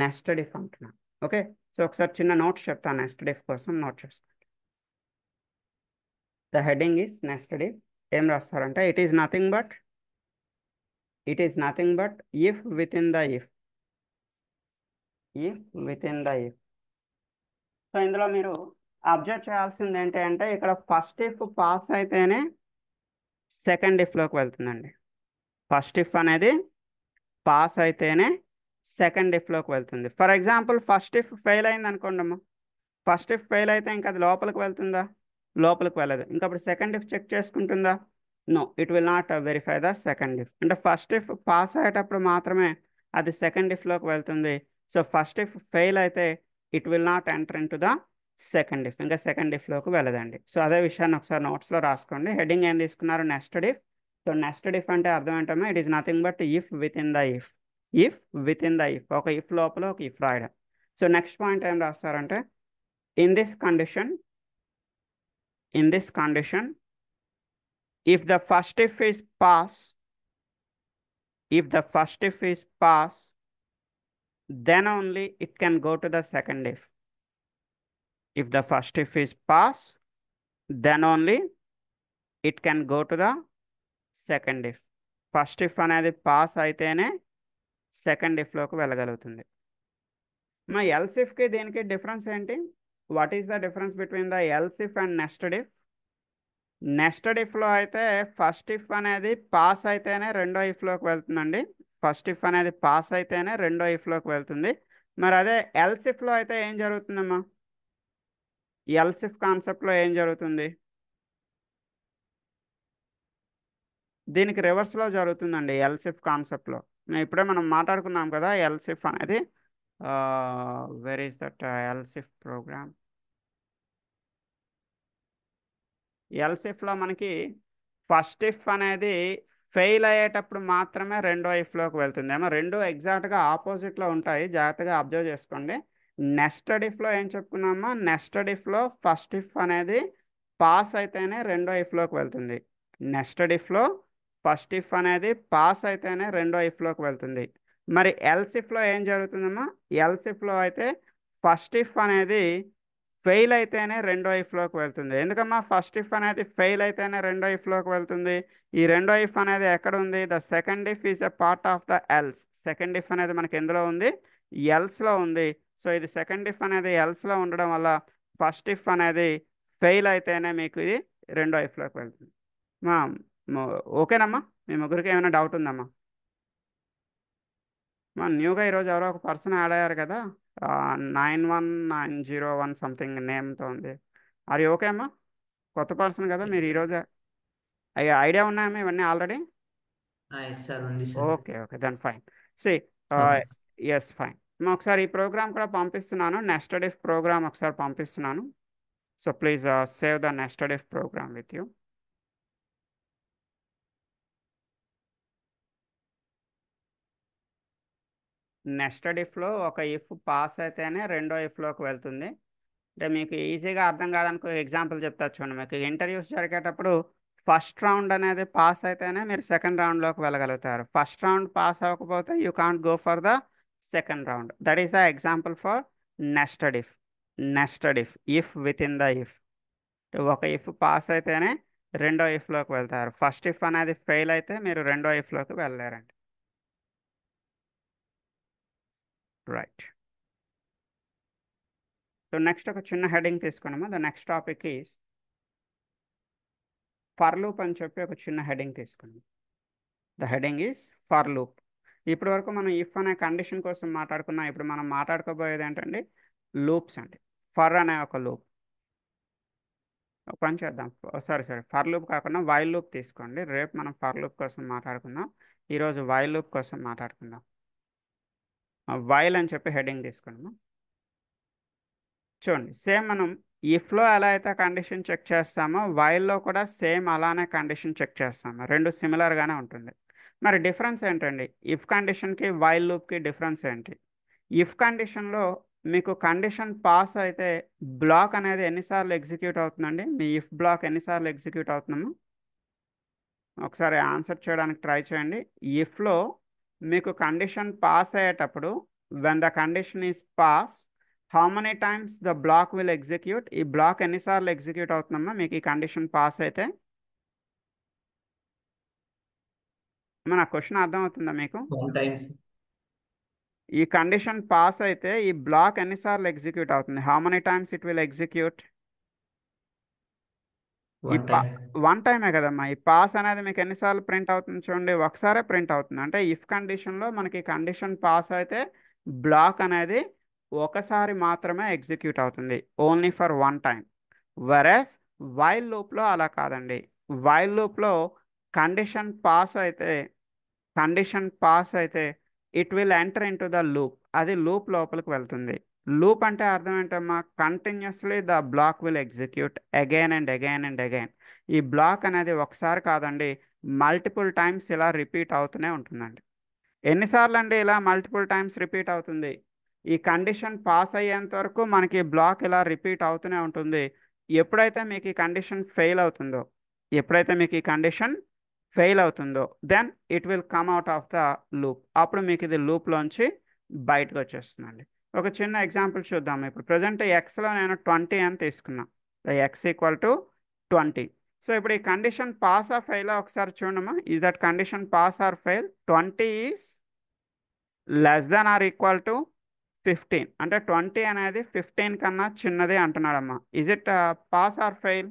నెస్టెడ్ ఇఫ్ అంటున్నా. ఓకే, సో ఒకసారి చిన్న నోట్స్ చెప్తాను నెస్టెడ్ ఇఫ్ కోసం, నోట్ చేసుకోండి. The heading is nested if. ఏం రాస్తారంటే it is nothing but if within the if. If within the if. So ఇందులో మీరు అబ్జర్వ్ చేయాల్సింది ఏంటి అంటే ఇక్కడ ఫస్ట్ ఇఫ్ పాస్ అయితేనే సెకండ్ ఇఫ్లోకి వెళ్తుందండి. ఫస్ట్ ఇఫ్ అనేది పాస్ అయితేనే సెకండ్ ఇఫ్లోకి వెళ్తుంది. For example first if fail అయింది అనుకోండి అమ్మా. ఫస్ట్ ఇఫ్ ఫెయిల్ అయితే ఇంకా అది లోపలికి వెళ్తుందా? లోపలికి వెళ్ళదు. ఇంకా అప్పుడు సెకండ్ ఇఫ్ చెక్ చేసుకుంటుందా? No, it will not verify the second if. అంటే ఫస్ట్ ఇఫ్ పాస్ అయ్యేటప్పుడు మాత్రమే అది సెకండ్ ఇఫ్లోకి వెళ్తుంది. సో ఫస్ట్ ఇఫ్ ఫెయిల్ అయితే it will not enter in to the second if. ఇంకా సెకండ్ ఇఫ్లోకి వెళ్ళదండి. సో అదే విషయాన్ని ఒకసారి నోట్స్లో రాసుకోండి. హెడ్డింగ్ ఏం తీసుకున్నారు? Nested if. So nested if అంటే అర్థం ఏంటమ్మా? It is nothing but if within the if. If within the if, ఒక ఇఫ్ లోపల ఒక ఇఫ్ రాయడం. సో నెక్స్ట్ పాయింట్ ఏం రాస్తారంటే in this condition, if the first if is pass, then only it can go to the second if. If the first if is pass, then only it can go to the second if. First if అనేది పాస్ అయితేనే సెకండ్ ఇఫ్లోకి వెళ్ళగలుగుతుంది. మా ఎల్స్ ఇఫ్కి దీనికి డిఫరెన్స్ ఏంటి? What is the difference between the else if and nested if? Nested ఇఫ్లో అయితే ఫస్ట్ ఇఫ్ అనేది పాస్ అయితేనే రెండో ఇఫ్లోకి వెళ్తుందండి. ఫస్ట్ ఇఫ్ అనేది పాస్ అయితేనే రెండో ఇఫ్లోకి వెళ్తుంది. మరి అదే ఎల్స్ ఇఫ్లో అయితే ఏం జరుగుతుందమ్మా? ఎల్స్ ఇఫ్ కాన్సెప్ట్లో ఏం జరుగుతుంది? దీనికి రివర్స్లో జరుగుతుందండి. ఎల్స్ ఇఫ్ కాన్సెప్ట్లో ఇప్పుడే మనం మాట్లాడుకున్నాం కదా. ఎల్స్ ఇఫ్ అనేది where is that else if program? Else ఇఫ్లో మనకి ఫస్ట్ ఇఫ్ అనేది ఫెయిల్ అయ్యేటప్పుడు మాత్రమే రెండో ఇఫ్లోకి వెళ్తుంది. ఏమో రెండు ఎగ్జాక్ట్గా ఆపోజిట్లో ఉంటాయి, జాగ్రత్తగా అబ్జర్వ్ చేసుకోండి. నెస్టెడ్ ఇఫ్లో ఏం చెప్పుకున్నామో, నెస్టెడ్ ఇఫ్లో ఫస్ట్ ఇఫ్ అనేది పాస్ అయితేనే రెండో ఇఫ్లోకి వెళ్తుంది. నెస్టెడ్ ఇఫ్లో ఫస్ట్ ఇఫ్ అనేది పాస్ అయితేనే రెండో ఇఫ్లోకి వెళ్తుంది. మరి ఎల్స్ ఇఫ్లో ఏం జరుగుతుందమ్మా? ఎల్స్ ఇఫ్లో అయితే ఫస్ట్ ఇఫ్ అనేది ఫెయిల్ అయితేనే రెండో ఇఫ్లోకి వెళ్తుంది. ఎందుకమ్మా ఫస్ట్ ఇఫ్ అనేది ఫెయిల్ అయితేనే రెండో ఇఫ్లోకి వెళ్తుంది? ఈ రెండో ఇఫ్ అనేది ఎక్కడ ఉంది? The second if is a part of the else. Second if అనేది మనకి ఎందులో ఉంది? ఎల్స్లో ఉంది. సో ఇది సెకండ్ ఇఫ్ అనేది ఎల్స్లో ఉండడం వల్ల ఫస్ట్ ఇఫ్ అనేది ఫెయిల్ అయితేనే మీకు ఇది రెండో ఇఫ్లోకి వెళ్తుంది. మా ఓకేనమ్మా? మీ ముగ్గురికి ఏమైనా డౌట్ ఉందమ్మా? న్యూగా ఈరోజు ఎవరో ఒక పర్సన్ యాడ్ అయ్యారు కదా, 91901 సంథింగ్ నేమ్తో ఉంది. అది ఓకే అమ్మా? కొత్త పర్సన్ కదా మీరు ఈరోజు? అయ్యా ఐడియా ఉన్నాయమ్మా ఇవన్నీ ఆల్రెడీ? ఎస్ సార్, ఉంది sir. Okay okay then fine. See okay. Yes fine. ఒకసారి ఈ ప్రోగ్రామ్ కూడా పంపిస్తున్నాను, నెస్టెడ్ ఇఫ్ ప్రోగ్రామ్ ఒకసారి పంపిస్తున్నాను. So please save the nested if program with you. Nested ఇఫ్లో ఒక ఇఫ్ పాస్ అయితేనే రెండో ఇఫ్లోకి వెళ్తుంది. అంటే మీకు ఈజీగా అర్థం కావడానికి ఎగ్జాంపుల్ చెప్తా చూడండి. మీకు ఇంటర్వ్యూస్ జరిగేటప్పుడు ఫస్ట్ రౌండ్ అనేది పాస్ అయితేనే మీరు సెకండ్ రౌండ్లోకి వెళ్ళగలుగుతారు. ఫస్ట్ రౌండ్ పాస్ అవ్వకపోతే you can't go for the second round. That is the example for nested if. Nested if, if within the if. ఒక ఇఫ్ పాస్ అయితేనే రెండో ఇఫ్లోకి వెళ్తారు. ఫస్ట్ ఇఫ్ అనేది ఫెయిల్ అయితే మీరు రెండో ఇఫ్లోకి వెళ్ళలేరండి. రైట్. సో నెక్స్ట్ ఒక చిన్న హెడింగ్ తీసుకున్నాము. The next topic is for loop అని చెప్పి ఒక చిన్న హెడింగ్ తీసుకున్నాం. The heading is for loop. ఇప్పటి వరకు మనం ఇఫ్ అనే కండిషన్ కోసం మాట్లాడుకున్నాం. ఇప్పుడు మనం మాట్లాడుకోబోయేది ఏంటండి? లూప్స్ అండి. ఫర్ అనే ఒక లూప్. ఒక పని చేద్దాం, సారీ ఫర్ లూప్ కాకుండా వైల్ లూప్ తీసుకోండి. రేపు మనం ఫర్ లూప్ కోసం మాట్లాడుకుందాం, ఈరోజు వైల్ లూప్ కోసం మాట్లాడుకుందాం. వైల్ అని చెప్పి హెడింగ్ తీసుకున్నాము. చూడండి, సేమ్ మనం ఇఫ్లో ఎలా అయితే కండిషన్ చెక్ చేస్తామో వైల్లో కూడా సేమ్ అలానే కండిషన్ చెక్ చేస్తాము. రెండు సిమిలర్గానే ఉంటుంది. మరి డిఫరెన్స్ ఏంటండి? ఇఫ్ కండిషన్కి వైల్ లూప్కి డిఫరెన్స్ ఏంటి? ఇఫ్ కండిషన్లో మీకు కండిషన్ పాస్ అయితే బ్లాక్ అనేది ఎన్నిసార్లు ఎగ్జిక్యూట్ అవుతుందండి? మీ ఇఫ్ బ్లాక్ ఎన్నిసార్లు ఎగ్జిక్యూట్ అవుతున్నాము? ఒకసారి ఆన్సర్ చేయడానికి ట్రై చేయండి. ఇఫ్లో మీకు కండిషన్ పాస్ అయ్యేటప్పుడు when the condition is pass how many times the block will execute? ఈ బ్లాక్ ఎన్నిసార్లు ఎగ్జిక్యూట్ అవుతుందమ్మా మీకు ఈ కండిషన్ పాస్ అయితే? నా క్వశ్చన్ అర్థమవుతుందా మీకు? 1 టైమ్స్. ఈ కండిషన్ పాస్ అయితే ఈ బ్లాక్ ఎన్నిసార్లు ఎగ్జిక్యూట్ అవుతుంది? How many times it will execute? ఈ 1 టైం. వన్ టైమే కదమ్మా. ఈ పాస్ అనేది మీకు ఎన్నిసార్లు ప్రింట్ అవుతుంది చూడండి? ఒకసారే ప్రింట్ అవుతుంది. అంటే ఇఫ్ కండిషన్లో మనకి కండిషన్ పాస్ అయితే బ్లాక్ అనేది ఒకసారి మాత్రమే ఎగ్జిక్యూట్ అవుతుంది, only for one time. Versus while లూప్లో అలా కాదండి. వైల్ లూప్లో కండిషన్ పాస్ అయితే it will enter in to the loop. అది లూప్ లోపలికి వెళ్తుంది. లూప్ అంటే అర్థం ఏంటమ్మా? Continuously the block will execute again and again and again. ఈ బ్లాక్ అనేది ఒకసారి కాదండి, మల్టిపుల్ టైమ్స్ ఇలా రిపీట్ అవుతూనే ఉంటుందండి. ఎన్నిసార్లు అండి ఇలా మల్టిపుల్ టైమ్స్ రిపీట్ అవుతుంది? ఈ కండిషన్ పాస్ అయ్యేంత వరకు మనకి బ్లాక్ ఇలా రిపీట్ అవుతూనే ఉంటుంది. ఎప్పుడైతే మీకు ఈ కండిషన్ ఫెయిల్ అవుతుందో then it will come out of the loop. అప్పుడు మీకు ఇది లూప్లోంచి బయటకు వచ్చేస్తుందండి. ఒక చిన్న ఎగ్జాంపుల్ చూద్దాం. ఇప్పుడు ప్రజెంట్ ఎక్స్లో నేను 20 అని తీసుకున్నా. X equal to 20. సో ఇప్పుడు ఈ కండిషన్ పాస్ ఆర్ ఫెయిల్ ఒకసారి చూడమ్మా. Is that condition pass or fail? 20 is less than or equal to 15. అంటే 20 అనేది 15 కన్నా చిన్నది అంటున్నాడమ్మా. Is it pass or fail?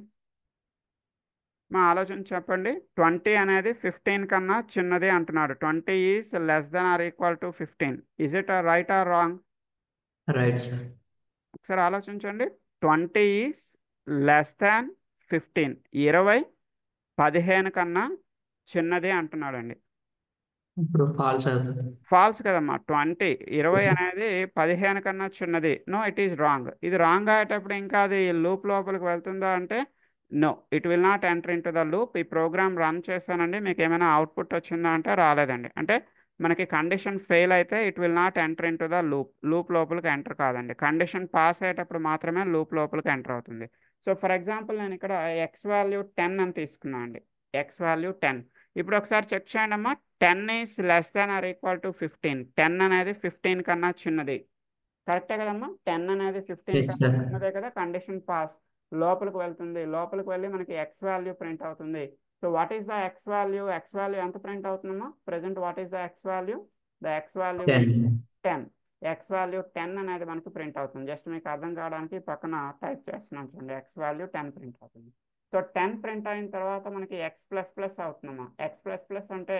మా ఆలోచన చెప్పండి. 20 అనేది 15 కన్నా చిన్నది అంటున్నాడు. 20 is less than or equal to 15. Is it right or wrong? Right sir. ఒకసారి ఆలోచించండి. 20 ఈజ్ లెస్ దాన్ 15. 20 15 కన్నా చిన్నది అంటున్నాడండి. ఇప్పుడు ఫాల్స్ అవుతుంది. ఫాల్స్ కదమ్మా. 20 అనేది 15 కన్నా చిన్నది. No, it is wrong. ఇది రాంగ్ అయ్యేటప్పుడు ఇంకా అది లూప్ లోపలికి వెళ్తుందా అంటే no, it will not enter in to the loop. ఈ ప్రోగ్రామ్ రన్ చేస్తానండి, మీకు ఏమైనా అవుట్పుట్ వచ్చిందా అంటే రాలేదండి. అంటే మనకి కండిషన్ ఫెయిల్ అయితే it will not enter in to the loop. Loop లోపలికి ఎంటర్ కాదండి. కండిషన్ పాస్ అయ్యేటప్పుడు మాత్రమే లూప్ లోపలికి ఎంటర్ అవుతుంది. సో ఫర్ ఎగ్జాంపుల్ నేను ఇక్కడ ఎక్స్ వాల్యూ 10 అని తీసుకున్నాను అండి. X value 10. ఇప్పుడు ఒకసారి చెక్ చేయండి అమ్మా. 10 is less than or equal to 15. 10 అనేది 15 కన్నా చిన్నది. కరెక్టే కదమ్మా? 10 అనేది 15 ఎస్ కన్నా సార్. చిన్నదే కదా. Condition pass. లోపలికి వెళ్తుంది. లోపలికి వెళ్ళి మనకి ఎక్స్ వాల్యూ ప్రింట్ అవుతుంది. So what is the X value? X value ఎంత ప్రింట్ అవుతుందమ్మా present? What is the X value? The X value 10. 10. X value 10 అనేది మనకు ప్రింట్ అవుతుంది. జస్ట్ మీకు అర్థం కావడానికి పక్కన టైప్ చేస్తున్నాను చూడండి. ఎక్స్ వాల్యూ 10 ప్రింట్ అవుతుంది. సో 10 ప్రింట్ అయిన తర్వాత మనకి ఎక్స్ ప్లస్ ప్లస్ అవుతుందమ్మా. ఎక్స్ ప్లస్ ప్లస్ అంటే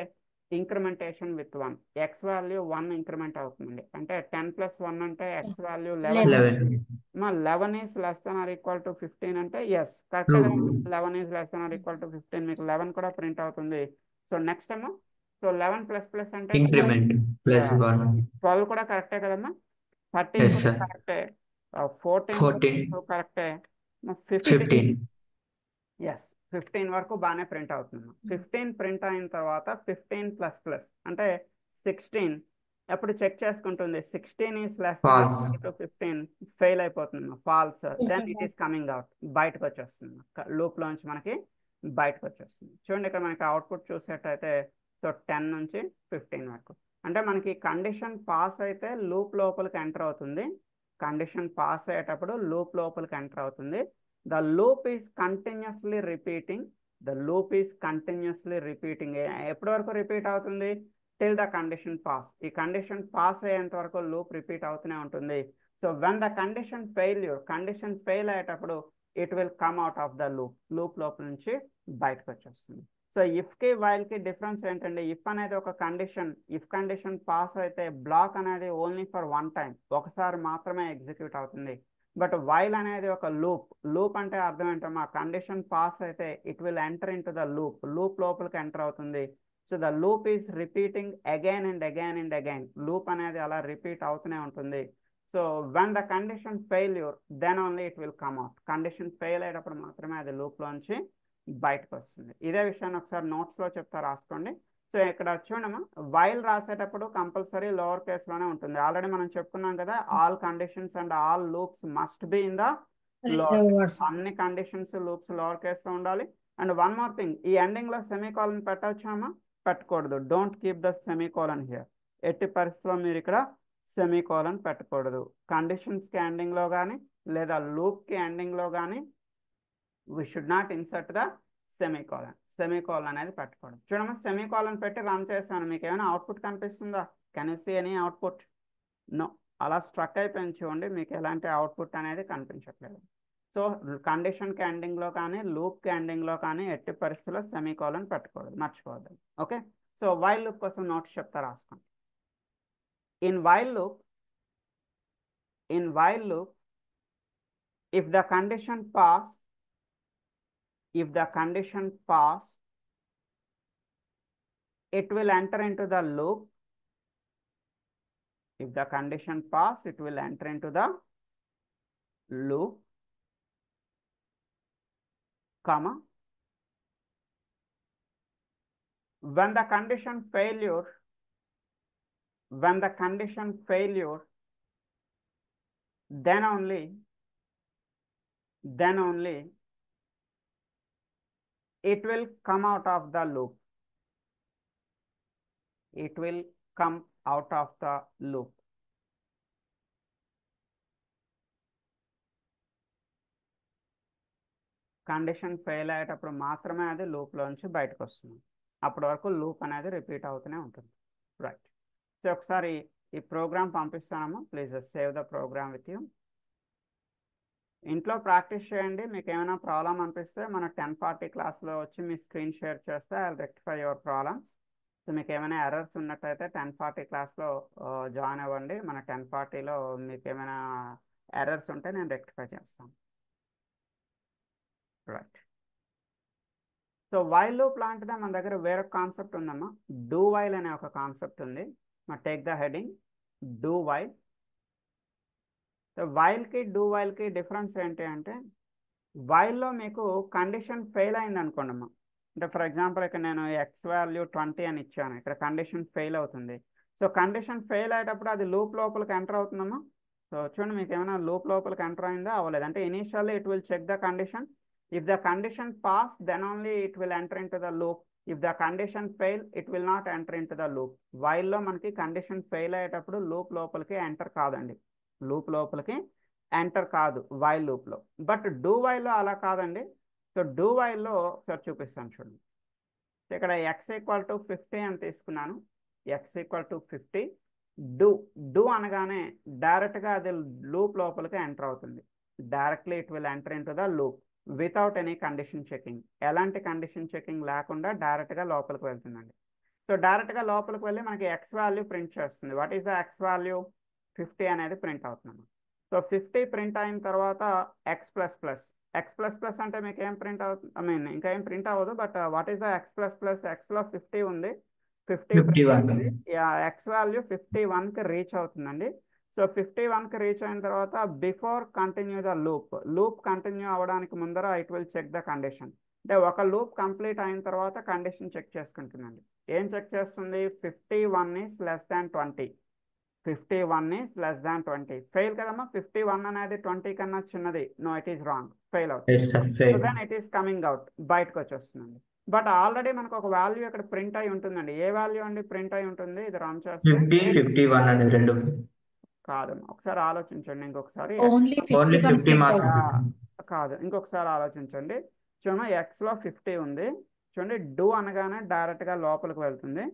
incrementation with 1. X value 1 increment అవుతుంది. అంటే 10 ప్లస్ 1 అంటే X value 11. 11. 11 is less than or equal to 15 అంటే ఎస్ కరెక్ట్ True. కదా. 11 is less than or equal to 15. మీకు 11 కూడా ప్రింట్ అవుతుంది. సో నెక్స్ట్ ఏమో సో 11 ప్లస్ ప్లస్ అంటే Increment plus 1. 12 కూడా కరెక్టే కదమ్మా. 13 Yes కూడా sir. కరెక్టే. 14 14. కరెక్టే. 15 15. ఎస్ 15 వరకు బాగానే ప్రింట్ అవుతుంది. 15 ప్రింట్ అయిన తర్వాత 15 ప్లస్ ప్లస్ అంటే 16 ఎప్పుడు చెక్ చేసుకుంటుంది. 16 ఈస్ లెస్ False. 15 ఫెయిల్ అయిపోతుంది. False. Then it is coming out. బయటకు వచ్చేస్తుంది. లూప్ లోంచి మనకి బయటకు వచ్చేస్తుంది. చూడండి ఇక్కడ మనకి అవుట్పుట్ చూసేటైతే సో 10 నుంచి 15 వరకు అంటే మనకి కండిషన్ పాస్ అయితే లూప్ లోపలికి ఎంటర్ అవుతుంది. కండిషన్ పాస్ అయ్యేటప్పుడు లూప్ లోపలికి ఎంటర్ అవుతుంది. The loop is continuously repeating. The loop is continuously repeating. ఎప్పటి వరకు రిపీట్ అవుతుంది? Till the condition pass. ఈ కండిషన్ పాస్ అయ్యేంత వరకు లూప్ రిపీట్ అవుతూనే ఉంటుంది. So when the condition failure, condition fail అయ్యేటప్పుడు it will come out of the loop. Loop లోపల నుంచి బయటకు వచ్చేస్తుంది. సో ఇఫ్కి వైల్కి డిఫరెన్స్ ఏంటంటే ఇఫ్ అనేది ఒక కండిషన్. ఇఫ్ కండిషన్ పాస్ అయితే బ్లాక్ అనేది ఓన్లీ ఫర్ వన్ టైం, ఒకసారి మాత్రమే ఎగ్జిక్యూట్ అవుతుంది. బట్ వైల్ అనేది ఒక లూప్. లూప్ అంటే అర్థం ఏంటమ్మా? కండిషన్ పాస్ అయితే it will enter in to the loop. Loop లోపలికి ఎంటర్ అవుతుంది. So the loop is repeating again and again and again. Loop అనేది అలా రిపీట్ అవుతూనే ఉంటుంది. So when the condition failure then only it will come out. Condition fail అయ్యేటప్పుడు మాత్రమే అది లూప్లోంచి బయటకు వస్తుంది. ఇదే విషయాన్ని ఒకసారి నోట్స్లో చెప్తా, రాసుకోండి. సో ఇక్కడ చూడమ్మా, వైల్ రాసేటప్పుడు కంపల్సరీ లోవర్ కేసులోనే ఉంటుంది. ఆల్రెడీ మనం చెప్పుకున్నాం కదా, all conditions and all loops must be in the lower. అన్ని కండిషన్స్ లూప్స్ లోవర్ కేసులో ఉండాలి. అండ్ వన్ మోర్ థింగ్, ఈ ఎండింగ్ లో సెమీకోలన్ పెట్టవచ్చామా? పెట్టకూడదు. Don't keep the semicolon here. ఎట్టి పరిస్థితుల్లో మీరు ఇక్కడ సెమీకోలన్ పెట్టకూడదు. కండిషన్స్ కి ఎండింగ్ లో కానీ లేదా లూప్ కి ఎండింగ్ లో కానీ we should not insert the semicolon. Semicolon అనేది పెట్టకూడదు. చూడమ్మా, సెమీకోలన్ పెట్టి రన్ చేశాను. మీకు ఏమైనా అవుట్పుట్ కనిపిస్తుందా? Can you see any output? No. అలా స్ట్రక్ అయిపోయింది చూడండి. మీకు ఎలాంటి అవుట్పుట్ అనేది కనిపించట్లేదు. సో కండిషన్కి ఎండింగ్లో కానీ లూప్కి ఎండింగ్లో కానీ ఎట్టి పరిస్థితుల్లో సెమీకోలన్ పెట్టకూడదు, మర్చిపోవద్దు. ఓకే. సో వైల్ లూప్ కోసం నోట్స్ చెప్తా, రాసుకోండి. In while loop if the condition pass it will enter into the loop. If the condition pass it will enter into the loop, comma, when the condition failure then only it will come out of the loop. It will come out of the loop. Condition fail అయ్యేటప్పుడు మాత్రమే అది లూప్ లోంచి బయటకు వస్తుంది. అప్పటి వరకు లూప్ అనేది రిపీట్ అవుతూనే ఉంటుంది. రైట్. సో ఒకసారి ఈ ప్రోగ్రామ్ పంపిస్తానమ్మా. Please save the program with you. ఇంట్లో ప్రాక్టీస్ చేయండి. మీకు ఏమైనా ప్రాబ్లం అనిపిస్తే మన 10:40 క్లాస్లో వచ్చి మీ స్క్రీన్ షేర్ చేస్తే I will rectify your problems. So మీకు ఏమైనా ఎర్రర్స్ ఉన్నట్టయితే 10:40 క్లాస్లో జాయిన్ అవ్వండి. మన 10:40లో మీకు ఏమైనా ఎర్రర్స్ ఉంటే నేను రెక్టిఫై చేస్తాను. రైట్. సో వైల్ లూప్ లాంటిదే మన దగ్గర వేరొక కాన్సెప్ట్ ఉందమ్మా. డూ వైల్ అనే ఒక కాన్సెప్ట్ ఉంది. Take the heading do while. So వైల్కి డూ వైల్కి డిఫరెన్స్ ఏంటి అంటే, వైల్లో మీకు కండిషన్ ఫెయిల్ అయింది అనుకోండి అమ్మా. అంటే ఫర్ ఎగ్జాంపుల్ ఇక్కడ నేను ఎక్స్ వాల్యూ 20 అని ఇచ్చాను. ఇక్కడ కండిషన్ ఫెయిల్ అవుతుంది. సో కండిషన్ ఫెయిల్ అయ్యేటప్పుడు అది లూప్ లోపలికి ఎంటర్ అవుతుందమ్మా. సో చూడండి మీకు ఏమైనా లూప్ లోపలికి ఎంటర్ అయిందా అవ్వలేదు అంటే initially it will check the condition if the condition pass then only it will enter in to the loop if the condition fail it will not enter in to the loop వైల్లో మనకి కండిషన్ ఫెయిల్ అయ్యేటప్పుడు లూప్ లోపలికి ఎంటర్ కాదండి లూప్ లోపలికి ఎంటర్ కాదు వైల్ లూప్లో బట్ డూ వైల్లో అలా కాదండి సో డూ వైల్లో ఒకసారి చూపిస్తాను చూడండి ఇక్కడ ఎక్స్ ఈక్వల్ టు 50 అని తీసుకున్నాను X equal to 50 do do అనగానే డైరెక్ట్గా అది లూప్ లోపలికి ఎంటర్ అవుతుంది directly it will enter in to the loop without any condition checking ఎలాంటి కండిషన్ చెకింగ్ లేకుండా డైరెక్ట్గా లోపలికి వెళ్తుందండి సో డైరెక్ట్గా లోపలికి వెళ్ళి మనకి ఎక్స్ వాల్యూ ప్రింట్ చేస్తుంది what is the X value 50 అనేది ప్రింట్ అవుతుంది సో 50 ప్రింట్ అయిన తర్వాత X plus plus X plus plus అంటే మీకు ఏం ప్రింట్ అవుతుంది ఐ మీన్ ఇంకా ఏం ప్రింట్ అవ్వదు but what is the x plus plus ఎక్స్లో 50 ఉంది 50 ప్రింట్ 51 అయింది ఎక్స్ వాల్యూ 51కి రీచ్ అవుతుందండి సో 51కి రీచ్ అయిన తర్వాత before continue the loop continue అవ్వడానికి ముందర it will check the condition అంటే ఒక లూప్ కంప్లీట్ అయిన తర్వాత కండిషన్ చెక్ చేసుకుంటుందండి ఏం చెక్ చేస్తుంది 51 is less than 20 51 is less than 20 fail కదమ్మా 51 అనేది 20 కన్నా చిన్నది no it is wrong fail అవుతుంది yes sir so fail then it is coming out బయటకు వచ్చేస్తుందండి బట్ ఆల్రెడీ మనకు ఒక వాల్యూ ఇక్కడ ప్రింట్ అయి ఉంటుందండి ఏ వాల్యూ అండి ప్రింట్ అయి ఉంటుంది ఇది రన్ చేస్తే 50 51 అని రెండు కాదమ్మా ఒకసారి ఆలోచించండి ఇంకొకసారి ఓన్లీ ఓన్లీ 51 50 ప్రింట్ మాత్రం అవుతుంది. కాదు ఇంకొకసారి ఆలోచించండి చూడండి ఎక్స్లో 50 ఉంది చూడండి డూ అనగానే డైరెక్ట్గా లోపలికి వెళ్తుంది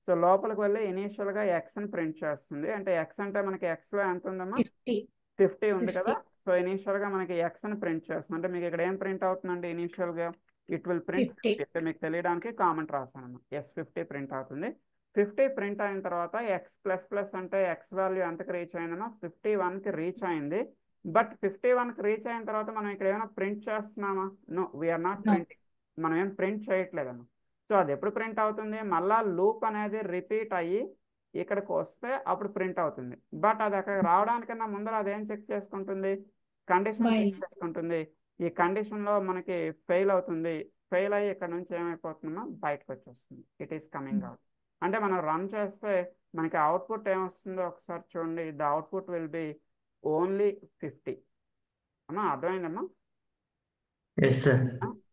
సో లోపలికి వెళ్ళి ఇనీషియల్గా ఎక్స్ని ప్రింట్ చేస్తుంది అంటే ఎక్స్ అంటే మనకి ఎక్స్లో ఎంత ఉందమ్మా 50 50 ఉంది కదా సో ఇనీషియల్గా మనకి ఎక్స్ని ప్రింట్ చేస్తుంది అంటే మీకు ఇక్కడ ఏం ప్రింట్ అవుతుందండి ఇనీషియల్గా ఇట్ విల్ ప్రింట్ 50 అంటే మీకు తెలియడానికి కామెంట్ రాస్తాను ఎస్ 50 ప్రింట్ అవుతుంది 50 ప్రింట్ అయిన తర్వాత ఎక్స్ ప్లస్ ప్లస్ అంటే ఎక్స్ వాల్యూ ఎంతకు రీచ్ అయిందనో 51కి రీచ్ అయింది బట్ 51కి రీచ్ అయిన తర్వాత మనం ఇక్కడ ఏమైనా ప్రింట్ చేస్తున్నామా no we're not No. Printing మనం ఏం ప్రింట్ చేయట్లేదమ్మా సో అది ఎప్పుడు ప్రింట్ అవుతుంది మళ్ళా లూప్ అనేది రిపీట్ అయ్యి ఇక్కడికి వస్తే అప్పుడు ప్రింట్ అవుతుంది బట్ అది అక్కడ రావడానికన్నా ముందర అదేం చెక్ చేసుకుంటుంది కండిషన్ While. చెక్ చేసుకుంటుంది ఈ కండిషన్లో మనకి ఫెయిల్ అవుతుంది ఫెయిల్ అయ్యి ఇక్కడ నుంచి ఏమైపోతుందో బయటకు వచ్చేస్తుంది ఇట్ ఈస్ కమింగ్ అవుట్ అంటే మనం రన్ చేస్తే మనకి అవుట్పుట్ ఏమొస్తుందో ఒకసారి చూడండి the output will be only 50 అమ్మా అర్థమైందమ్మా yes sir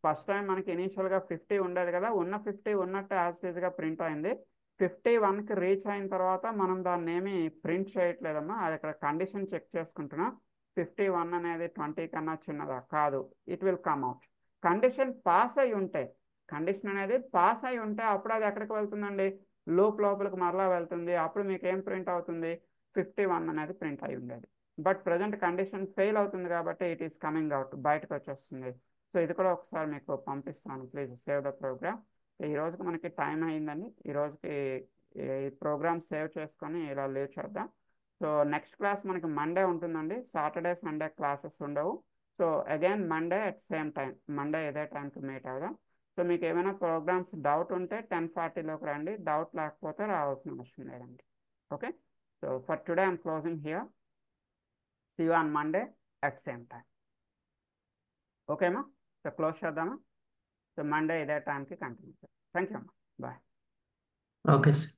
ఫస్ట్ టైం మనకి ఇనీషియల్గా 50 ఉండేది కదా ఉన్న 50 ఉన్నట్టు యాజ్ టీజ్గా ప్రింట్ అయింది 51కి రీచ్ అయిన తర్వాత మనం దాన్ని ఏమి ప్రింట్ చేయట్లేదమ్మా అది ఇక్కడ కండిషన్ చెక్ చేసుకుంటున్నాం 51 అనేది 20 కన్నా చిన్నదా కాదు it will come out condition pass అయి ఉంటే కండిషన్ అనేది పాస్ అయి ఉంటే అప్పుడు అది ఎక్కడికి వెళ్తుందండి లూప్ లోపలికి మరలా వెళ్తుంది అప్పుడు మీకు ఏం ప్రింట్ అవుతుంది 51 అనేది ప్రింట్ అయి ఉండేది బట్ ప్రజెంట్ కండిషన్ ఫెయిల్ అవుతుంది కాబట్టి ఇట్ ఈస్ కమింగ్ అవుట్ బయటకు వచ్చేస్తుంది సో ఇది కూడా ఒకసారి మీకు పంపిస్తాను ప్లీజ్ సేవ్ ద ప్రోగ్రామ్ ఈ రోజుకి మనకి టైం అయిందండి ఈ రోజుకి ఈ ప్రోగ్రామ్ సేవ్ చేసుకొని ఇలా లీవ్ చేద్దాం సో నెక్స్ట్ క్లాస్ మనకి మండే ఉంటుందండి సాటర్డే సండే క్లాసెస్ ఉండవు so again Monday at same time Monday ఇదే టైంకి మీట్ అవుదాం సో మీకు ఏమైనా ప్రోగ్రామ్స్ డౌట్ ఉంటే 10:40లోకి రండి డౌట్ లేకపోతే రావాల్సిన అవసరం లేదండి okay so for today I'm closing here see you on Monday at same time ఓకేమా సో క్లోజ్ చేద్దామా సో మండే ఇదే టైంకి కంటిన్యూ చేద్దాం థ్యాంక్ యూ అమ్మా బాయ్ okay sir